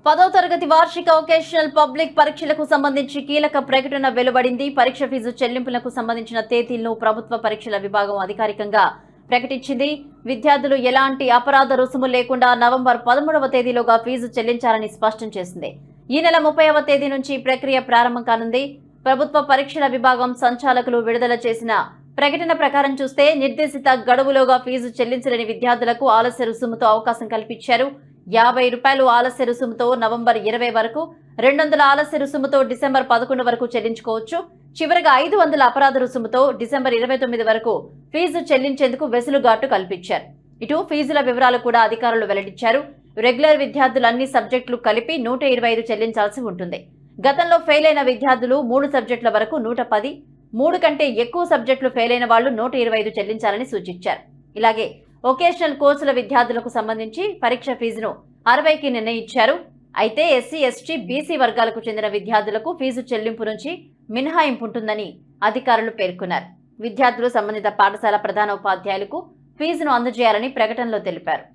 10వ తరగతి వార్షిక వొకేషనల్ పబ్లిక్ పరీక్షలకు సంబంధించి కీలక ప్రకటన వెలువడింది. పరీక్ష ఫీజు చెల్లింపులకు సంబంధించిన తేదీలను ప్రభుత్వ పరీక్షల విభాగం అధికారికంగా ప్రకటించింది. విద్యార్థులు ఎలాంటి అపరాధ రుసుము లేకుండా నవంబర్ 13వ తేదీలోగా ఫీజు చెల్లించాలని స్పష్టం చేసింది. ఈ నెల 30వ తేదీ నుంచి ప్రక్రియ ప్రారంభం కానుంది. ప్రభుత్వ పరీక్షల విభాగం సంచాలకులు విడుదల చేసిన ప్రకటన ప్రకారం చూస్తే నిర్దేశిత గడువులోగా ఫీజు చెల్లించలేని విద్యార్థులకు ఆలస్య రుసుముతో అవకాశం కల్పించారు. 50 రూపాయలు ఆలస్య రుసుముతో నవంబర్ 20 వరకు, 200 ఆలస్య రుసుముతో డిసెంబర్ 11 వరకు చెల్లించుకోవచ్చు. చివరగా 500 అపరాధ రుసుముతో డిసెంబర్ 29 వరకు ఫీజు చెల్లించేందుకు వెసులుబాటు కల్పించారు. ఇటు ఫీజుల వివరాలు కూడా అధికారులు వెల్లడించారు. రెగ్యులర్ విద్యార్థులు అన్ని సబ్జెక్టులు కలిపి 125 చెల్లించాల్సి ఉంటుంది. గతంలో ఫెయిల్ అయిన విద్యార్థులు 3 సబ్జెక్టుల వరకు 110, 3 కంటే ఎక్కువ సబ్జెక్టులు ఫెయిల్ అయిన వాళ్లు 125 చెల్లించాలని సూచించారు. ఇలాగే వొకేషనల్ కోర్సుల విద్యార్థులకు సంబంధించి పరీక్ష ఫీజును 60కి నిర్ణయించారు. అయితే ఎస్సీ, ఎస్టీ, బీసీ వర్గాలకు చెందిన విద్యార్థులకు ఫీజు చెల్లింపు నుంచి మినహాయింపు ఉంటుందని అధికారులు పేర్కొన్నారు. విద్యార్థులు సంబంధిత పాఠశాల ప్రధాన ఉపాధ్యాయులకు ఫీజును అందజేయాలని ప్రకటనలో తెలిపారు.